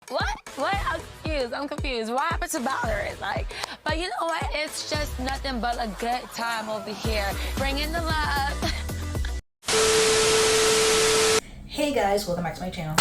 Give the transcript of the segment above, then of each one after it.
What? What? I'm confused. What happened to Valerie? Like, but you know what? It's just nothing but a good time over here. Bring in the love. Hey guys, welcome back to my channel.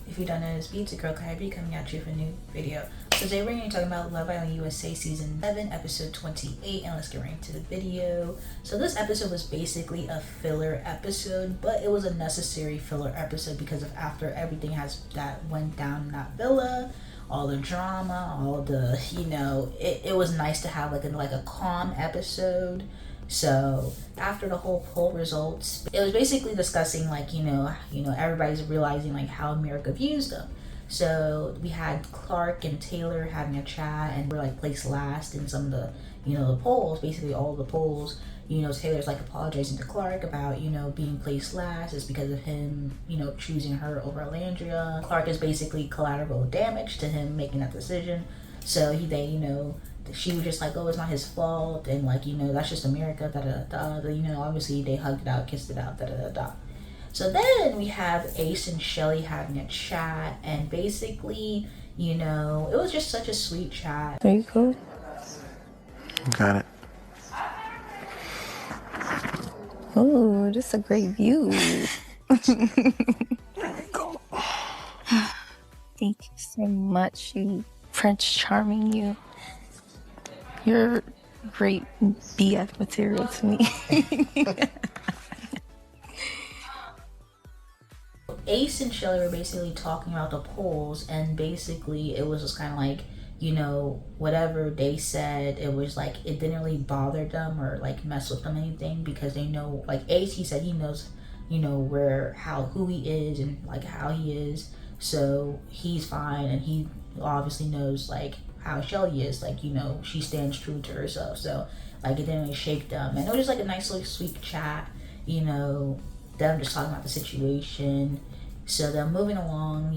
If you don't know, it's Beats, your girl KylerB coming at you for a new video. So today we're going to be talking about Love Island USA Season 7, Episode 28, and let's get right into the video. So this episode was basically a filler episode, but it was a necessary filler episode because of after everything that went down in that villa, all the drama, all the, it was nice to have like a calm episode. So after the whole poll results, it was basically discussing everybody's realizing like how America views them. So we had Clark and Taylor having a chat, and we're like placed last in some of the the polls, basically all the polls. Taylor's like apologizing to Clark about being placed last is because of him choosing her over Alandria. Clark is basically collateral damage to him making that decision. So she was just like, oh, it's not his fault, and that's just America, obviously they hugged it out, kissed it out, So then we have Ace and Chelley having a chat, and basically it was just such a sweet chat. Are you cool? Got it. Oh, this is a great view. Thank you so much, you Prince Charming, you. You're great BF material to me. Ace and Chelley were basically talking about the polls, and basically it was just kind of like, whatever they said, it was like it didn't really bother them or like mess with them anything, because they know, like Ace, he said he knows who he is and like how he is, so he's fine, and he obviously knows like how Chelley is, like she stands true to herself, so like it didn't really shake them, and it was just like a nice little sweet chat, them just talking about the situation. So then moving along,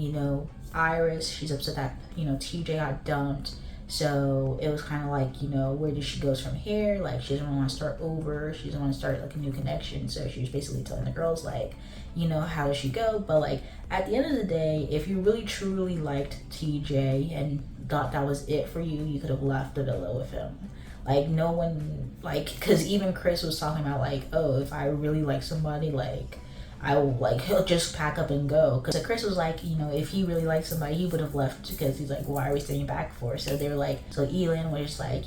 Iris, she's upset that TJ got dumped, so it was kind of like where does she goes from here, like she doesn't want to start over, she doesn't want to start like a new connection, so she was basically telling the girls like how does she go, but like at the end of the day, if you really truly liked TJ and thought that was it for you, you could have left the villa with him. Like no one, like, because even Chris was talking about like, oh, if I really like somebody, like I will, like, he'll just pack up and go. Because Chris was like, if he really liked somebody, he would have left, because he's like, why are we staying back for? So they were like, so Elin was just like,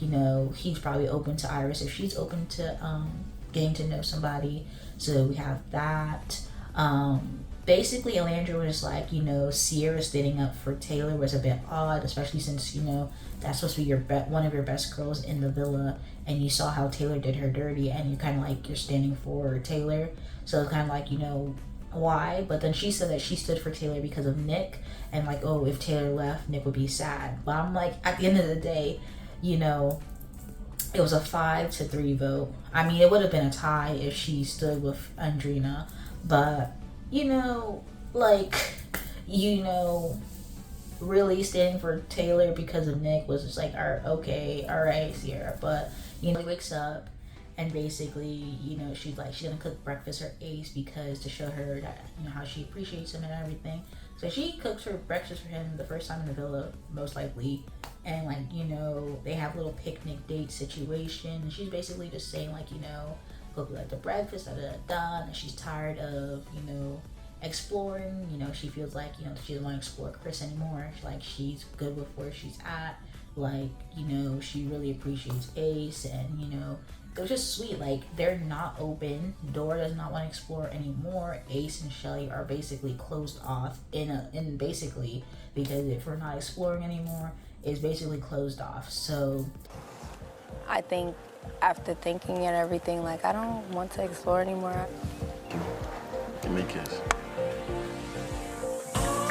he's probably open to Iris if she's open to getting to know somebody. So we have that. Basically Alandria was like, Sierra standing up for Taylor was a bit odd, especially since that's supposed to be one of your best girls in the villa, and you saw how Taylor did her dirty, and you kind of like, you're standing for Taylor, so it's kind of like, why? But then she said that she stood for Taylor because of Nick, and like, oh, if Taylor left, Nick would be sad. But I'm like, at the end of the day, it was a 5-3 vote. I mean, it would have been a tie if she stood with Andrina, but really standing for Taylor because of Nick was just like, all right, Sierra. But he wakes up, and basically she's gonna cook breakfast for Ace, because to show her that how she appreciates him and everything. So she cooks her breakfast for him the first time in the villa, most likely, and like they have a little picnic date situation, and she's basically just saying like cook like the breakfast, and she's tired of exploring. She feels like she doesn't want to explore Chris anymore. She's good with where she's at, like she really appreciates Ace, and it was just sweet. Like, they're not open. Dora does not want to explore anymore. Ace and Chelley are basically closed off in basically, because if we're not exploring anymore, it's basically closed off. So I think after thinking and everything, like, I don't want to explore anymore. Give me a kiss.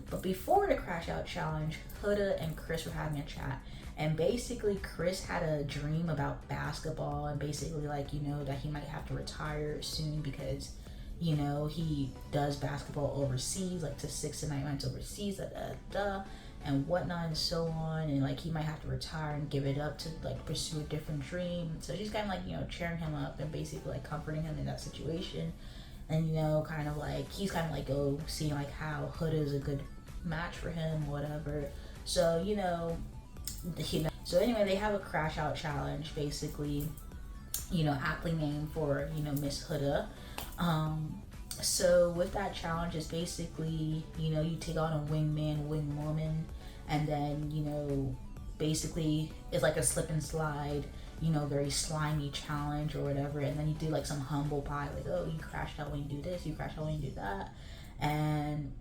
But before the crash out challenge, Huda and Chris were having a chat, and basically Chris had a dream about basketball, and basically like that he might have to retire soon, because he does basketball overseas, like to 6 to 9 months overseas, and whatnot and so on, and like he might have to retire and give it up to like pursue a different dream. So she's kind of like, you know, cheering him up and basically like comforting him in that situation. And, you know, kind of like he's kind of like seeing like how Huda is a good match for him, whatever. So, you know, so anyway, they have a crash out challenge, basically, you know, aptly named for, you know, Miss Huda. So with that challenge, it's basically, you know, you take on a wingman, wingwoman, and then, you know, basically it's like a slip and slide, you know, very slimy challenge or whatever, and then you do like some humble pie, like, oh, you crashed out when you do this, you crashed out when you do that. And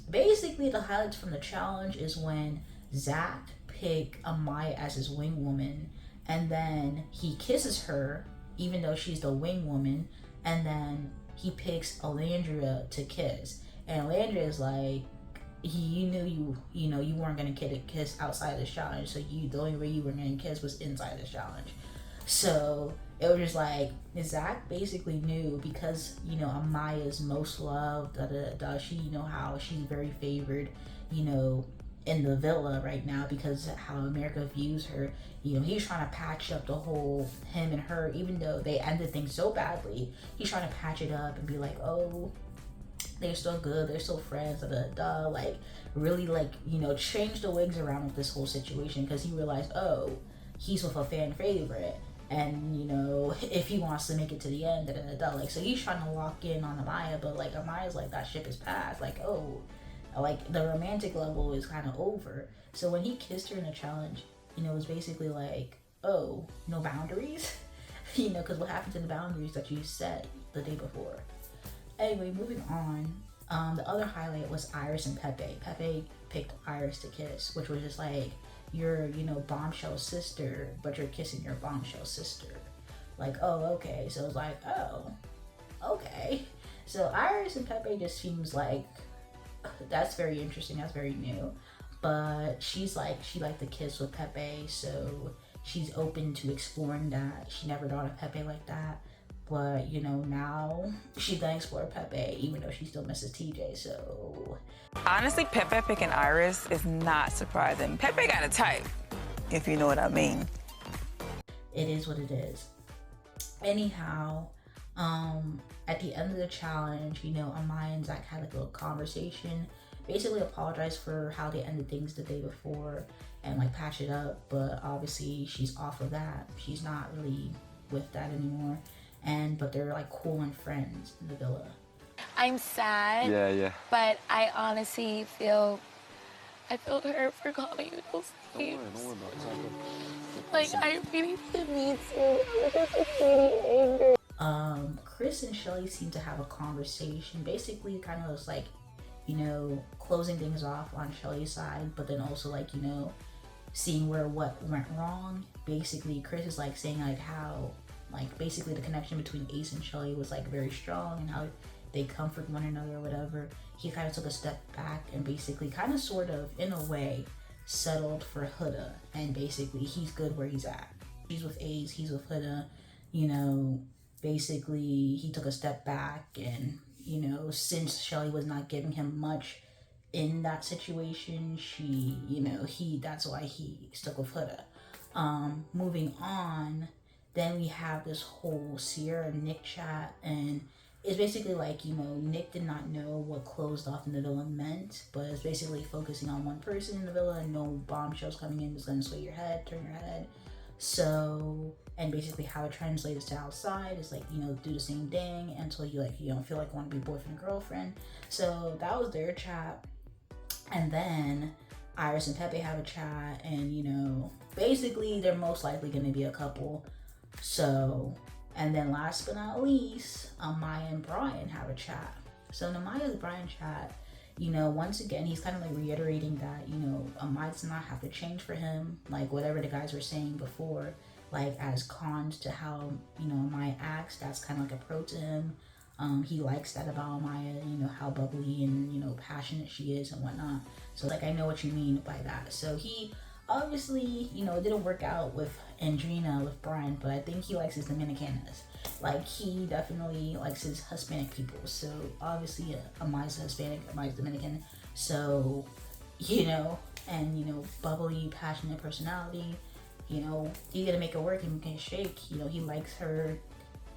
basically the highlights from the challenge is when Zach picked Amaya as his wingwoman, and then he kisses her even though she's the wingwoman, and then he picks Alandria to kiss, and Alandria is like, you knew you weren't gonna get a kiss outside of this challenge, so the only way you were gonna kiss was inside this challenge. So it was just like Zach basically knew, because, you know, Amaya's most loved, she, you know, how she's very favored, you know, in the villa right now because of how America views her. You know, he's trying to patch up the whole him and her, even though they ended things so badly. He's trying to patch it up and be like, oh, they're still good, they're still friends, like really, like, you know, change the wigs around with this whole situation, because he realized, oh, he's with a fan favorite, and, you know, if he wants to make it to the end, like, so he's trying to lock in on Amaya, but like Amaya's like, that ship is past, like, oh, like the romantic level is kind of over. So when he kissed her in a challenge, you know, it was basically like, oh, no boundaries, you know, because what happened to the boundaries that you set the day before? Anyway, moving on, the other highlight was Iris and Pepe. Pepe picked Iris to kiss, which was just like, your, you know, bombshell sister, but you're kissing your bombshell sister. Like, oh, okay. So it was like, oh, okay. So Iris and Pepe just seems like, that's very interesting, that's very new. But she's like, she liked the kiss with Pepe, so she's open to exploring that. She never thought of Pepe like that. But, you know, now she's gonna explore Pepe, even though she still misses TJ, so. Honestly, Pepe picking Iris is not surprising. Pepe got a type, if you know what I mean. It is what it is. Anyhow, at the end of the challenge, you know, Amaya and Zach had like a little conversation, basically apologized for how they ended things the day before and like patch it up, but obviously she's off of that. She's not really with that anymore. But they're like cool and friends in the villa. I'm sad. Yeah. But I honestly feel hurt for calling you those names. Don't worry about it. Like, I really didn't mean to. I was just really angry. Chris and Chelley seem to have a conversation, basically kind of like, you know, closing things off on Chelley's side, but then also like, you know, seeing what went wrong. Basically, Chris is like saying like how, like, basically the connection between Ace and Chelley was like very strong, and how they comfort one another or whatever. He kind of took a step back and basically kind of sort of, in a way, settled for Huda, and basically he's good where he's at. He's with Ace, he's with Huda, you know, basically he took a step back, and, you know, since Chelley was not giving him much in that situation, that's why he stuck with Huda. Moving on, then we have this whole Sierra and Nick chat, and it's basically like, you know, Nick did not know what closed off in the villa meant, but it's basically focusing on one person in the villa and no bombshells coming in, just gonna sway your head, turn your head. So, and basically how it translates to outside is like, you know, do the same thing until you like, you don't feel like want to be boyfriend and girlfriend. So that was their chat. And then Iris and Pepe have a chat, and, you know, basically they're most likely gonna be a couple. So, and then last but not least, Amaya and Bryan have a chat. So in Amaya's Bryan chat, you know, once again, he's kind of like reiterating that, you know, Amaya does not have to change for him. Like whatever the guys were saying before, like as cons to how, you know, Amaya acts, that's kind of like a pro to him. He likes that about Amaya, you know, how bubbly and, you know, passionate she is and whatnot. So like, I know what you mean by that. So he obviously, you know, it didn't work out with Andrina, with Bryan, but I think he likes his Dominicanas. Like, he definitely likes his Hispanic people. So obviously, Amaya's Hispanic, Amaya's Dominican. So, you know, and, you know, bubbly, passionate personality. You know, he's gonna make it work and make it shake. You know, he likes her,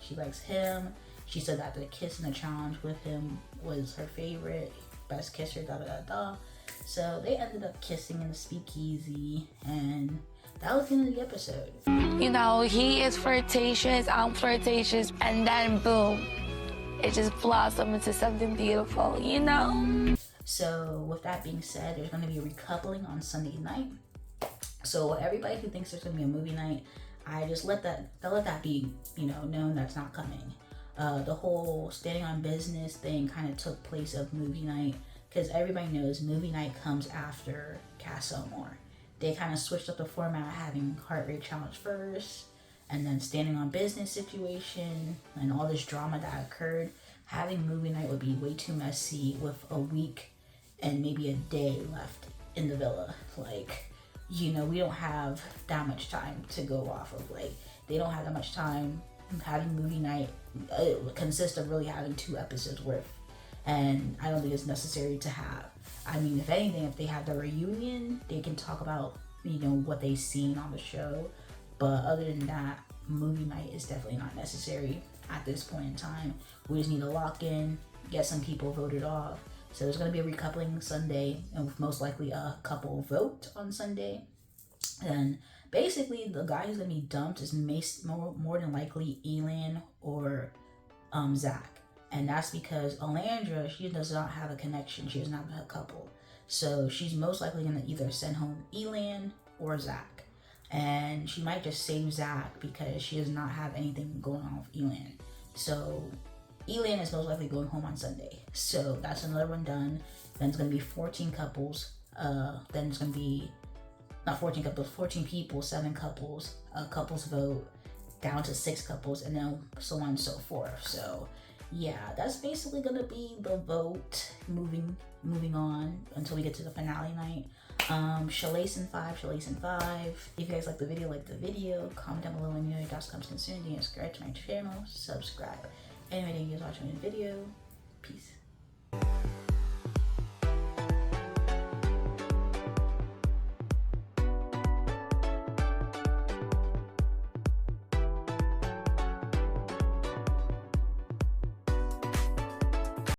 she likes him. She said that the kiss in the challenge with him was her favorite, best kisser, da da da da. So they ended up kissing in the speakeasy, and that was the end of the episode. You know, he is flirtatious, I'm flirtatious, and then boom, it just blossomed into something beautiful, you know? So with that being said, there's going to be a recoupling on Sunday night. So everybody who thinks there's going to be a movie night, I just let that be, you know, known that's not coming. The whole standing on business thing kind of took place of movie night, because everybody knows movie night comes after Castle More. They kind of switched up the format, having heart rate challenge first, and then standing on business situation, and all this drama that occurred. Having movie night would be way too messy with a week and maybe a day left in the villa. Like, you know, we don't have that much time to go off of. Like, they don't have that much time. Having movie night consists of really having 2 episodes worth, and I don't think it's necessary to have. I mean, if anything, if they have the reunion, they can talk about, you know, what they've seen on the show, but other than that, movie night is definitely not necessary at this point in time. We just need to lock in, get some people voted off. So there's going to be a recoupling Sunday, and with most likely a couple vote on Sunday. And basically, the guy who's going to be dumped is more than likely Elan or Zach. And that's because Alandra, she does not have a connection. She does not have a couple. So she's most likely going to either send home Elan or Zach. And she might just save Zach because she does not have anything going on with Elan. So Elan is most likely going home on Sunday. So that's another one done. Then it's going to be 14 couples. Then it's going to be not 14 couples, 14 people, 7 couples, a couples vote, down to 6 couples, and then so on and so forth. So yeah, that's basically gonna be the vote moving on until we get to the finale night. Chelley in 5. If you guys like the video, comment down below when you know your thoughts comes concerned, and subscribe to my channel, subscribe. Anyway, thank you guys for watching the video. Peace.